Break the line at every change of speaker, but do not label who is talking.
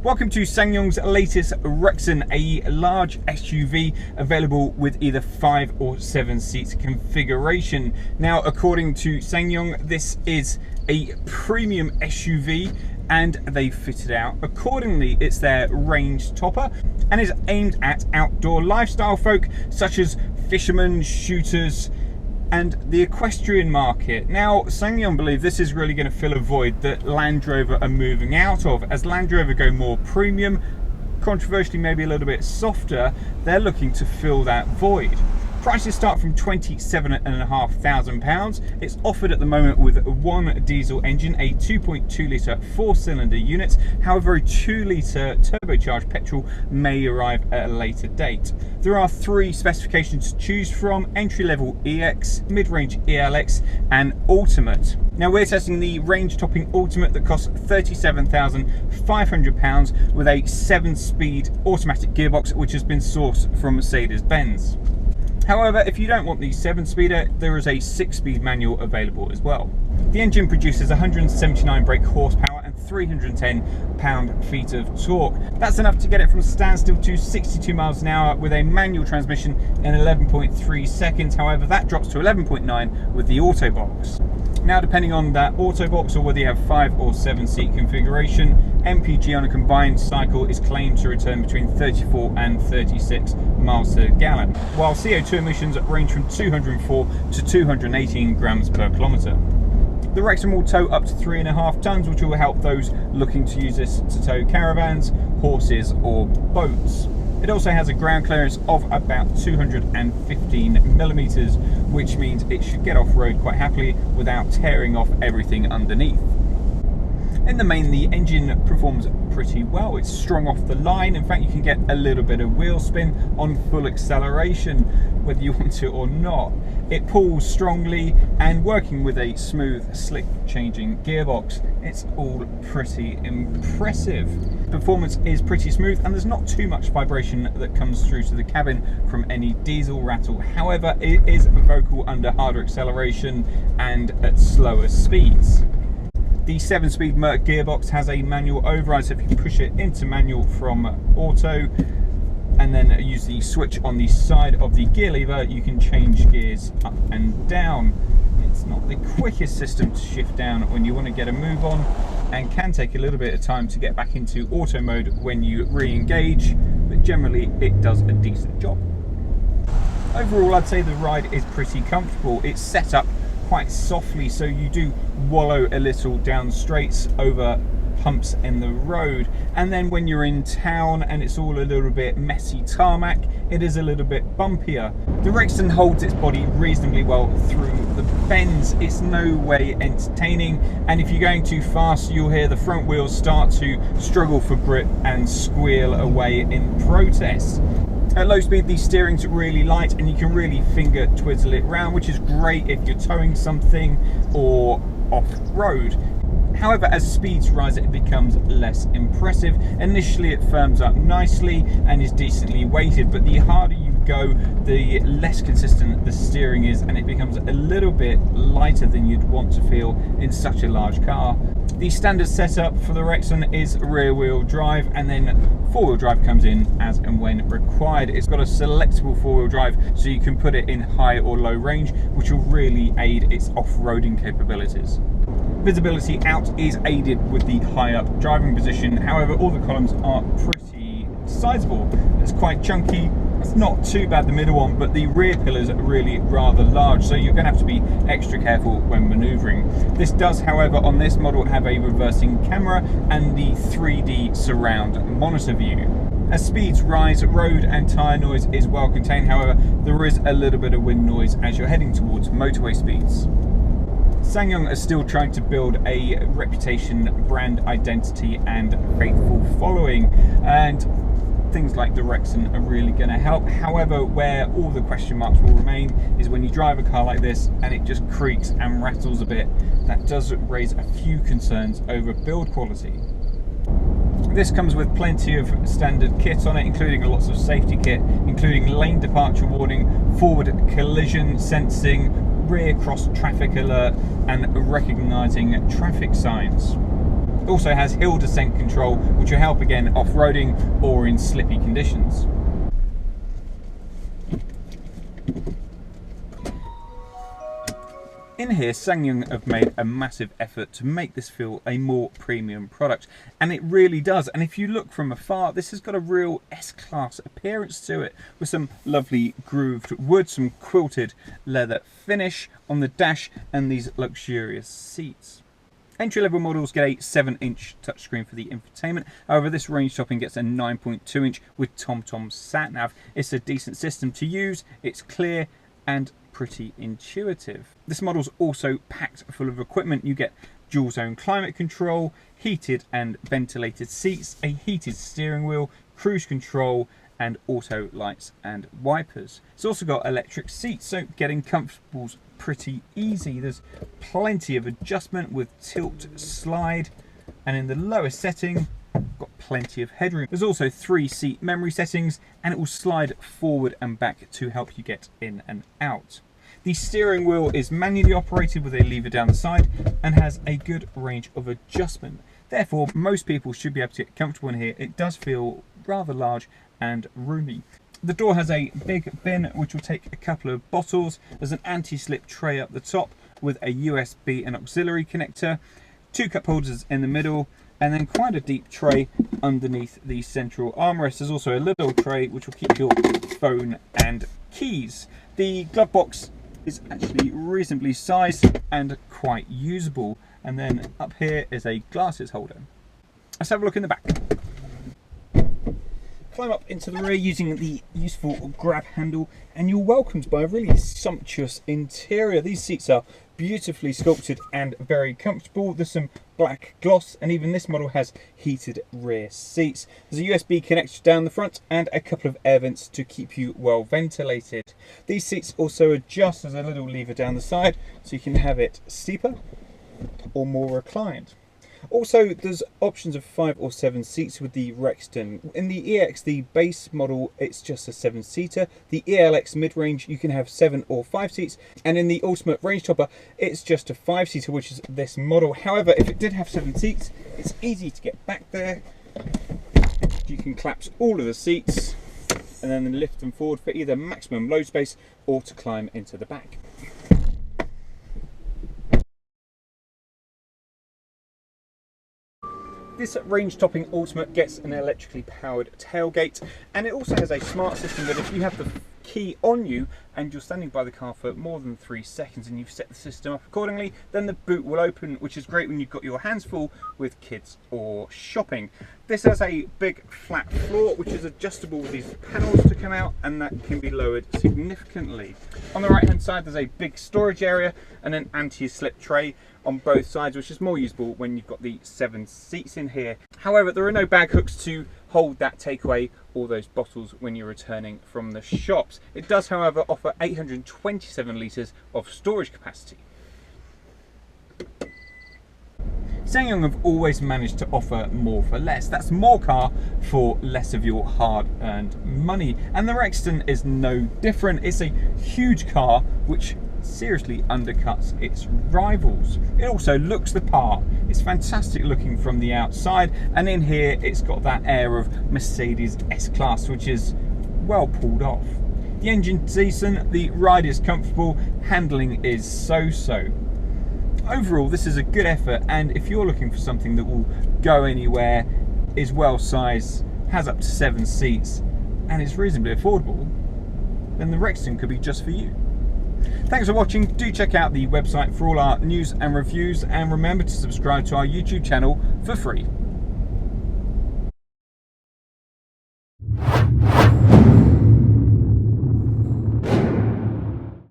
Welcome to SsangYong's latest Rexton, a large SUV available with either 5 or 7 seats configuration. Now, according to SsangYong, this is a premium SUV and they fitted out accordingly. It's their range topper and is aimed at outdoor lifestyle folk such as fishermen, shooters, and the equestrian market. Now, SsangYong believe this is really going to fill a void that Land Rover are moving out of. As Land Rover go more premium, controversially maybe a little bit softer, they're looking to fill that void. Prices start from £27,500. It's offered at the moment with one diesel engine, a 2.2 litre 4-cylinder unit. However, a 2 litre turbocharged petrol may arrive at a later date. There are 3 specifications to choose from: entry-level EX, mid-range ELX and Ultimate. Now, we're testing the range-topping Ultimate that costs £37,500 with a 7-speed automatic gearbox which has been sourced from Mercedes-Benz. However, if you don't want the 7-speeder, there is a 6-speed manual available as well. The engine produces 179 brake horsepower and 310 pound-feet of torque. That's enough to get it from standstill to 62 miles an hour with a manual transmission in 11.3 seconds. However, that drops to 11.9 with the auto box. Now, depending on that auto box or whether you have 5 or 7 seat configuration, MPG on a combined cycle is claimed to return between 34 and 36 miles per gallon, while CO2 emissions range from 204 to 218 grams per kilometre. The Rexton will tow up to 3.5 tonnes, which will help those looking to use this to tow caravans, horses or boats. It also has a ground clearance of about 215 millimetres, which means it should get off-road quite happily without tearing off everything underneath. In the main, the engine performs pretty well. It's strong off the line. In fact, you can get a little bit of wheel spin on full acceleration, whether you want to or not. It pulls strongly, and working with a smooth, slick changing gearbox, it's all pretty impressive. Performance is pretty smooth, and there's not too much vibration that comes through to the cabin from any diesel rattle. However, it is vocal under harder acceleration and at slower speeds. The 7-speed Merc gearbox has a manual override, so if you push it into manual from auto and then use the switch on the side of the gear lever, you can change gears up and down. It's not the quickest system to shift down when you want to get a move on, and can take a little bit of time to get back into auto mode when you re-engage, but generally it does a decent job. Overall, I'd say the ride is pretty comfortable. It's set up quite softly, so you do wallow a little down straights over humps in the road, and then when you're in town and it's all a little bit messy tarmac, it is a little bit bumpier. The Rexton holds its body reasonably well through the bends. It's no way entertaining, and if you're going too fast, you'll hear the front wheels start to struggle for grip and squeal away in protest. At low speed, the steering's really light and you can really finger twizzle it round, which is great if you're towing something or off-road. However, as speeds rise, it becomes less impressive. Initially, it firms up nicely and is decently weighted, but the harder you go, the less consistent the steering is, and it becomes a little bit lighter than you'd want to feel in such a large car. The standard setup for the Rexton is rear-wheel drive, and then 4-wheel drive comes in as and when required. It's got a selectable 4-wheel drive, so you can put it in high or low range, which will really aid its off-roading capabilities. Visibility out is aided with the high-up driving position. However, all the columns are pretty sizable. It's quite chunky. It's not too bad, the middle one, but the rear pillars are really rather large, so you're going to have to be extra careful when manoeuvring. This does, however, on this model have a reversing camera and the 3D surround monitor view. As speeds rise, road and tyre noise is well contained. However, there is a little bit of wind noise as you're heading towards motorway speeds. SsangYong are still trying to build a reputation, brand identity and faithful following, and things like the Rexton are really going to help. However, where all the question marks will remain is when you drive a car like this and it just creaks and rattles a bit. That does raise a few concerns over build quality. This comes with plenty of standard kit on it, including lots of safety kit, including lane departure warning, forward collision sensing, rear cross traffic alert and recognising traffic signs. It also has hill descent control, which will help again off-roading or in slippy conditions. In here, SsangYong have made a massive effort to make this feel a more premium product, and it really does. And if you look from afar, this has got a real S-Class appearance to it, with some lovely grooved wood, some quilted leather finish on the dash, and these luxurious seats. Entry-level models get a 7-inch touchscreen for the infotainment. However, this range topping gets a 9.2-inch with TomTom sat-nav. It's a decent system to use, it's clear and pretty intuitive. This model's also packed full of equipment. You get dual zone climate control, heated and ventilated seats, a heated steering wheel, cruise control, and auto lights and wipers. It's also got electric seats, so getting comfortable's pretty easy. There's plenty of adjustment with tilt, slide, and in the lowest setting, got plenty of headroom. There's also 3 seat memory settings, and it will slide forward and back to help you get in and out. The steering wheel is manually operated with a lever down the side and has a good range of adjustment. Therefore, most people should be able to get comfortable in here. It does feel rather large and roomy. The door has a big bin which will take a couple of bottles. There's an anti-slip tray up the top with a USB and auxiliary connector, 2 cup holders in the middle, and then quite a deep tray underneath the central armrest. There's also a little tray which will keep your phone and keys. The glove box is actually reasonably sized and quite usable. And then up here is a glasses holder. Let's have a look in the back. Climb up into the rear using the useful grab handle, and you're welcomed by a really sumptuous interior. These seats are beautifully sculpted and very comfortable. There's some black gloss, and even this model has heated rear seats. There's a USB connector down the front and a couple of air vents to keep you well ventilated. These seats also adjust. There's a little lever down the side so you can have it steeper or more reclined. Also, there's options of 5 or 7 seats with the Rexton. In the EX, the base model, it's just a 7-seater. The ELX mid-range, you can have 7 or 5 seats. And in the Ultimate Range Topper, it's just a 5-seater, which is this model. However, if it did have 7 seats, it's easy to get back there. You can collapse all of the seats and then lift them forward for either maximum load space or to climb into the back. This range topping Ultimate gets an electrically powered tailgate, and it also has a smart system that if you have the key on you and you're standing by the car for more than 3 seconds and you've set the system up accordingly, then the boot will open, which is great when you've got your hands full with kids or shopping. This has a big flat floor which is adjustable with these panels to come out, and that can be lowered significantly. On the right hand side there's a big storage area and an anti-slip tray on both sides, which is more usable when you've got the 7 seats in here. However, there are no bag hooks to hold that takeaway or those bottles when you're returning from the shops. It does, however, offer 827 litres of storage capacity. SsangYong have always managed to offer more for less. That's more car for less of your hard-earned money. And the Rexton is no different. It's a huge car which seriously undercuts its rivals. It also looks the part. It's fantastic looking from the outside, and in here it's got that air of Mercedes S-Class, which is well pulled off. The engine's decent, the ride is comfortable, handling is so-so. Overall, this is a good effort, and if you're looking for something that will go anywhere, is well sized, has up to 7 seats, and is reasonably affordable, then the Rexton could be just for you. Thanks for watching. Do check out the website for all our news and reviews, and remember to subscribe to our YouTube channel for free.